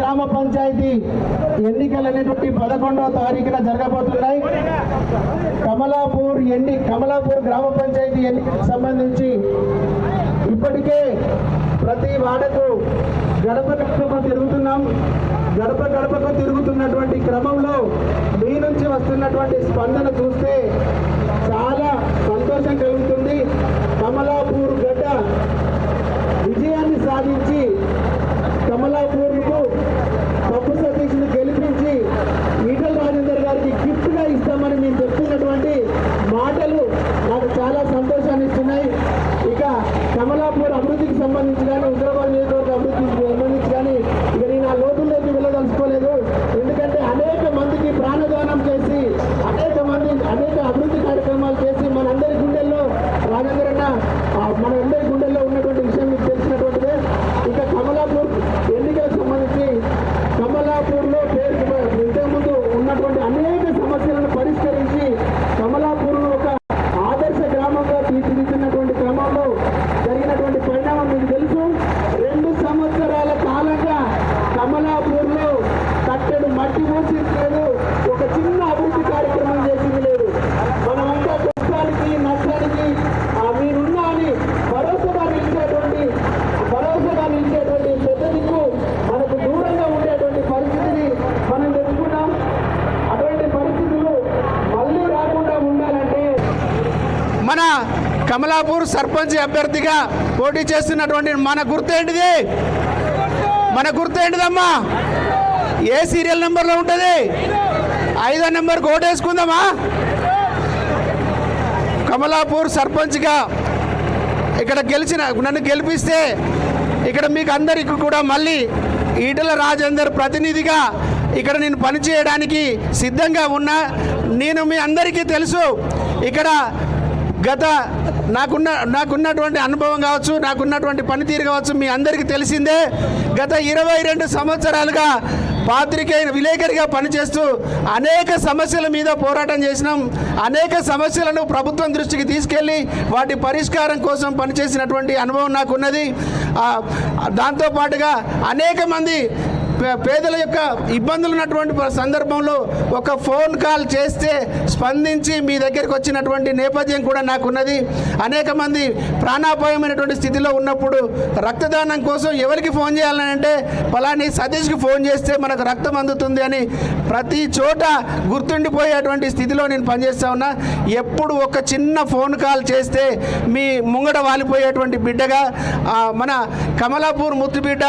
గ్రామ పంచాయతీ ఎన్నికలు అనేటువంటి 11వ తారీఖున జరగబోతున్నాయి. కమలాపూర్ గ్రామ పంచాయతీ ఎన్నికలకు సంబంధించి ఇప్పటికే ప్రతి వాడకు గడప గడపకు తిరుగుతున్నాం. గడప గడపకు తిరుగుతున్నటువంటి క్రమంలో మీ నుంచి వస్తున్నటువంటి స్పందన చూస్తే చాలా సంతోషం కలుగుతుంది. కమలాపూర్ గడ్డ విజయాన్ని సాధించి కమలాపూర్కు పప్పు సతీష్ను గెలిపించి ఈటల రాజేందర్ గారికి గిఫ్ట్గా ఇస్తామని మేము చెప్తున్నటువంటి మాటలు నాకు చాలా సంతోషాన్ని ఇస్తున్నాయి. ఇక కమలాపూర్ అభివృద్ధికి సంబంధించి కానీ హుజరాబాద్ నియోజకవర్గ అభివృద్ధికి సంబంధించి కానీ ఇక నేను ఆ లోతుల్లోకి వెళ్ళదలుచుకోలేదు. ఎందుకంటే అనేక మందికి ప్రాణదానం చేసి అనేక అభివృద్ధి కార్యక్రమాలు చేసి మనందరి గుండెల్లో రాజేందర్ అన్న మనందరి గుండెల్లో ఉన్నటువంటి విషయం మీకు తెలిసినటువంటిదే. ఇక కమలాపూర్ ఎన్నికలకు సంబంధించి కమలాపూర్లో ఇంతకుముందు ఉన్నటువంటి అనేక సమస్యలను పరిష్కరించి కమలాపూర్ను ఒక ఆదర్శ గ్రామంగా తీర్చిదిద్దినటువంటి క్రమంలో జరిగినటువంటి పరిణామం మీకు తెలుసు. 2 సంవత్సరాల కాలంగా కమలాపూర్లో కట్టెడు మట్టి మూసి లేదు, ఒక చిన్న అభివృద్ధి కార్యక్రమం చేసింది లేదు. మనమంతా కష్టానికి నష్టానికి మీరున్నా అని భరోసాగా నిలిచేటువంటి పెద్ద దిక్కు మనకు దూరంగా ఉండేటువంటి పరిస్థితిని మనం తెచ్చుకున్నాం. అటువంటి పరిస్థితులు మళ్ళీ రాకుండా ఉండాలంటే మన కమలాపూర్ సర్పంచ్ అభ్యర్థిగా పోటీ చేస్తున్నటువంటి మన గుర్తేంటిదమ్మా? ఏ సీరియల్ నెంబర్లో ఉంటుంది? 5వ నెంబర్కి ఓటేసుకుందామా? కమలాపూర్ సర్పంచ్గా ఇక్కడ నన్ను గెలిపిస్తే ఇక్కడ మీకు అందరికీ కూడా మళ్ళీ ఈటల రాజేందర్ ప్రతినిధిగా ఇక్కడ నేను పనిచేయడానికి సిద్ధంగా ఉన్నా. నేను మీ అందరికీ తెలుసు, ఇక్కడ నాకున్నటువంటి అనుభవం కావచ్చు, నాకున్నటువంటి పనితీరు కావచ్చు, మీ అందరికీ తెలిసిందే. గత 22 సంవత్సరాలుగా విలేకరిగా పనిచేస్తూ అనేక సమస్యల మీద పోరాటం చేసినాం. అనేక సమస్యలను ప్రభుత్వం దృష్టికి తీసుకెళ్ళి వాటి పరిష్కారం కోసం పనిచేసినటువంటి అనుభవం నాకున్నది. దాంతోపాటుగా అనేక మంది పేదల యొక్క ఇబ్బందులు ఉన్నటువంటి సందర్భంలో ఒక ఫోన్ కాల్ చేస్తే స్పందించి మీ దగ్గరికి వచ్చినటువంటి నేపథ్యం కూడా నాకున్నది. అనేక మంది ప్రాణాపాయమైనటువంటి స్థితిలో ఉన్నప్పుడు రక్తదానం కోసం ఎవరికి ఫోన్ చేయాలని అంటే పలాని సతీష్కి ఫోన్ చేస్తే మనకు రక్తం అందుతుంది అని ప్రతి చోట గుర్తుండిపోయేటువంటి స్థితిలో నేను పనిచేస్తా ఉన్నా. ఎప్పుడు ఒక చిన్న ఫోన్ కాల్ చేస్తే మీ ముంగడ వాలిపోయేటువంటి బిడ్డగా మన కమలాపూర్ ముద్దుబిడ్డ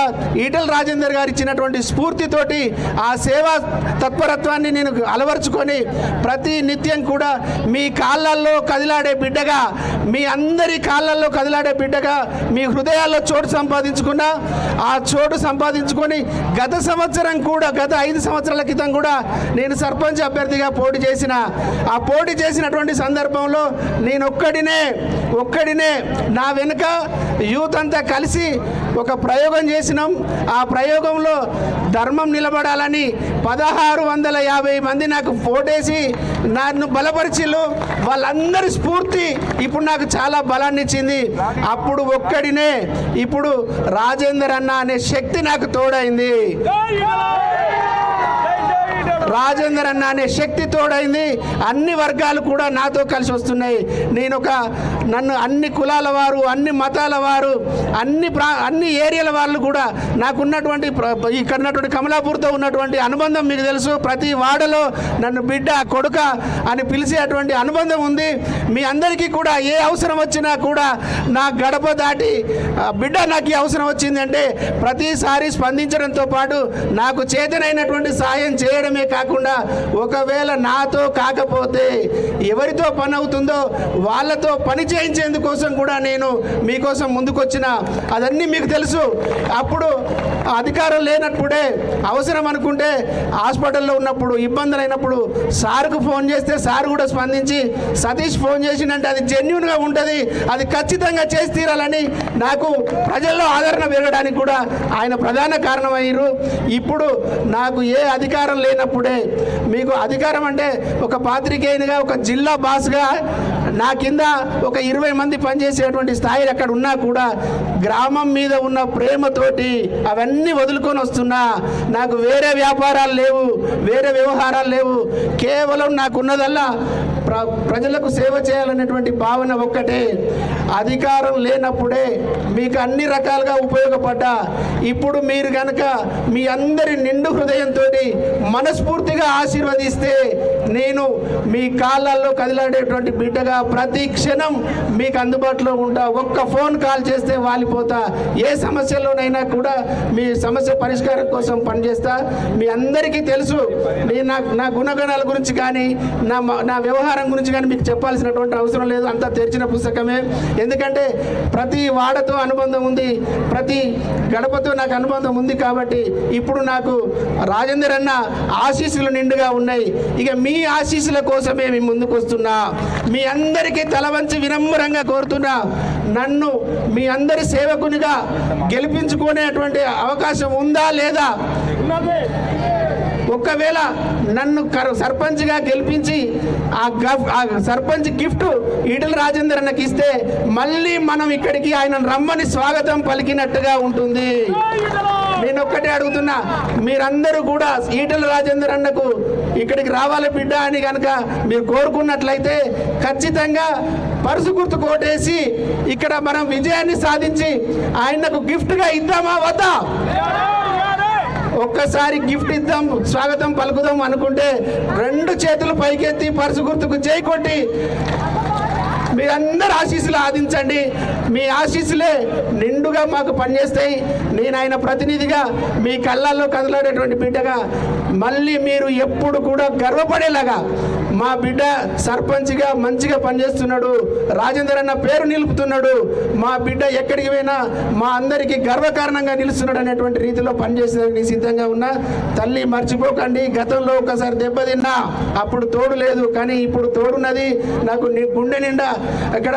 ఈటల రాజేందర్ గారు ఇచ్చినటువంటి స్ఫూర్తితోటి ఆ సేవా తత్పరత్వాన్ని నేను అలవర్చుకొని ప్రతి నిత్యం కూడా మీ కాళ్ళల్లో కదిలాడే బిడ్డగా, మీ అందరి కాళ్ళల్లో కదిలాడే బిడ్డగా మీ హృదయాల్లో చోటు సంపాదించుకున్నా. ఆ చోటు సంపాదించుకొని గత 5 సంవత్సరాల క్రితం కూడా నేను సర్పంచ్ అభ్యర్థిగా పోటీ చేసినటువంటి సందర్భంలో నేను ఒక్కడినే నా వెనుక యూత్ అంతా కలిసి ఒక ప్రయోగం చేసినాం. ఆ ప్రయోగంలో ధర్మం నిలబడాలని 1650 మంది నాకు ఓటేసి నన్ను బలపరిచిలు. వాళ్ళందరి స్ఫూర్తి ఇప్పుడు నాకు చాలా బలాన్ని ఇచ్చింది. అప్పుడు ఒక్కడినే, ఇప్పుడు రాజేందర్ అన్న అనే శక్తి నాకు తోడైంది. రాజేందర్ అన్న అనే శక్తి తోడైంది. అన్ని వర్గాలు కూడా నాతో కలిసి వస్తున్నాయి. నన్ను అన్ని కులాల వారు, అన్ని మతాల వారు, అన్ని ఏరియాల వాళ్ళు కూడా నాకున్నటువంటి ఇక్కడ ఉన్నటువంటి కమలాపూర్తో ఉన్నటువంటి అనుబంధం మీకు తెలుసు. ప్రతి వాడలో నన్ను బిడ్డ, కొడుక అని పిలిచేటువంటి అనుబంధం ఉంది. మీ అందరికీ కూడా ఏ అవసరం వచ్చినా కూడా నా గడప దాటి బిడ్డ నాకు ఈ అవసరం వచ్చిందంటే ప్రతిసారి స్పందించడంతో పాటు నాకు చేతనైనటువంటి సాయం చేయడమే కాకుండా ఒకవేళ నాతో కాకపోతే ఎవరితో పని అవుతుందో వాళ్ళతో పని చేయించేందుకోసం కూడా నేను మీకోసం ముందుకొచ్చిన. అదన్నీ మీకు తెలుసు. అప్పుడు అధికారం లేనప్పుడే అవసరం అనుకుంటే హాస్పిటల్లో ఉన్నప్పుడు ఇబ్బందులు అయినప్పుడు సార్కు ఫోన్ చేస్తే సార్ కూడా స్పందించి సతీష్ ఫోన్ చేసిందంటే అది జెన్యూన్గా ఉంటుంది, అది ఖచ్చితంగా చేసి తీరాలని నాకు ప్రజల్లో ఆదరణ పెరగడానికి కూడా ఆయన ప్రధాన కారణమయ్యారు. ఇప్పుడు నాకు ఏ అధికారం లేనప్పుడే మీకు అధికారం అంటే ఒక పాత్రికేయునిగా, ఒక జిల్లా బాస్గా నా కింద ఒక 20 మంది పనిచేసేటువంటి స్థాయిలు అక్కడ ఉన్నా కూడా గ్రామం మీద ఉన్న ప్రేమతోటి అవన్నీ వదులుకొని వస్తున్నా. నాకు వేరే వ్యాపారాలు లేవు, వేరే వ్యవహారాలు లేవు. కేవలం నాకున్నదల్లా ప్రజలకు సేవ చేయాలనేటువంటి భావన ఒక్కటే. అధికారం లేనప్పుడే మీకు అన్ని రకాలుగా ఉపయోగపడ్డా. ఇప్పుడు మీరు కనుక మీ అందరి నిండు హృదయంతో మనస్ఫూర్తిగా ఆశీర్వదిస్తే నేను మీ కాళ్ళల్లో కదిలాడేటువంటి బిడ్డగా ప్రతి క్షణం మీకు అందుబాటులో ఉంటా. ఒక్క ఫోన్ కాల్ చేస్తే వాలిపోతా. ఏ సమస్యలోనైనా కూడా మీ సమస్య పరిష్కారం కోసం పనిచేస్తా. మీ అందరికీ తెలుసు నేను నా గుణగణాల గురించి కానీ నా వ్యవహారం గురించి కానీ మీకు చెప్పాల్సినటువంటి అవసరం లేదు. అంతా తెరిచిన పుస్తకమే. ఎందుకంటే ప్రతి వాడతో అనుబంధం ఉంది, ప్రతి గడపతో నాకు అనుబంధం ఉంది. కాబట్టి ఇప్పుడు నాకు రాజేందర్ అన్న ఆశీస్సులు నిండుగా ఉన్నాయి. ఇక మీ ఆశీస్సుల కోసమే మీ ముందుకు వస్తున్నా. మీ అందరికీ తల వంచి వినమ్రంగా కోరుతున్నా. నన్ను మీ అందరి సేవకునిగా గెలిపించుకునేటువంటి అవకాశం ఉందా లేదా? ఒకవేళ నన్ను సర్పంచ్గా గెలిపించి ఆ సర్పంచ్ గిఫ్ట్ ఈటల రాజేందర్ అన్నకి ఇస్తే మళ్ళీ మనం ఇక్కడికి ఆయన రమ్మని స్వాగతం పలికినట్టుగా ఉంటుంది. నేను ఒక్కటే అడుగుతున్నా, మీరందరూ కూడా ఈటల రాజేందర్ అన్నకు ఇక్కడికి రావాలి బిడ్డ అని కనుక మీరు కోరుకున్నట్లయితే ఖచ్చితంగా పరుసు గుర్తు కోటేసి ఇక్కడ మనం విజయాన్ని సాధించి ఆయనకు గిఫ్ట్గా ఇద్దామా వద్దా? ఒక్కసారి గిఫ్ట్ ఇద్దాం, స్వాగతం పలుకుదాం అనుకుంటే 2 చేతులు పైకెత్తి పరుసు గుర్తుకు జై కొట్టి మీరందరూ ఆశీస్సులు ఆదించండి. మీ ఆశీస్సులే నిండుగా మాకు పనిచేస్తాయి. నేను ఆయన ప్రతినిధిగా మీ కళ్ళల్లో కదలాడేటువంటి బిడ్డగా మళ్ళీ మీరు ఎప్పుడు కూడా గర్వపడేలాగా మా బిడ్డ సర్పంచ్గా మంచిగా పనిచేస్తున్నాడు, రాజేందర్ అన్న పేరు నిలుపుతున్నాడు, మా బిడ్డ ఎక్కడికి పోయినా మా అందరికీ గర్వకారణంగా నిలుస్తున్నాడు అనేటువంటి రీతిలో పనిచేసేందుకు సిద్ధంగా ఉన్నా. తల్లి మర్చిపోకండి, గతంలో ఒకసారి దెబ్బతిన్నా అప్పుడు తోడు లేదు, కానీ ఇప్పుడు తోడున్నది. నాకు గుండె నిండా అక్కడ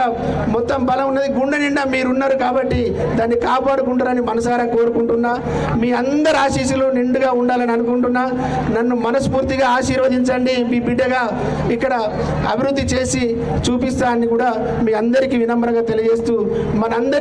మొత్తం బలం ఉన్నది, గుండె నిండా మీరున్నారు. కాబట్టి దాన్ని కాపాడుకుంటారని మనసారా కోరుకుంటున్నా. మీ అందరి ఆశీస్సులు నిండుగా ఉండాలని అనుకుంటున్నా. నన్ను మనస్ఫూర్తిగా ఆశీర్వదించండి. మీ బిడ్డగా ఇక్కడ అభివృద్ధి చేసి చూపిస్తా అని కూడా మీ అందరికీ వినమ్రంగా తెలియజేస్తూ మనందరి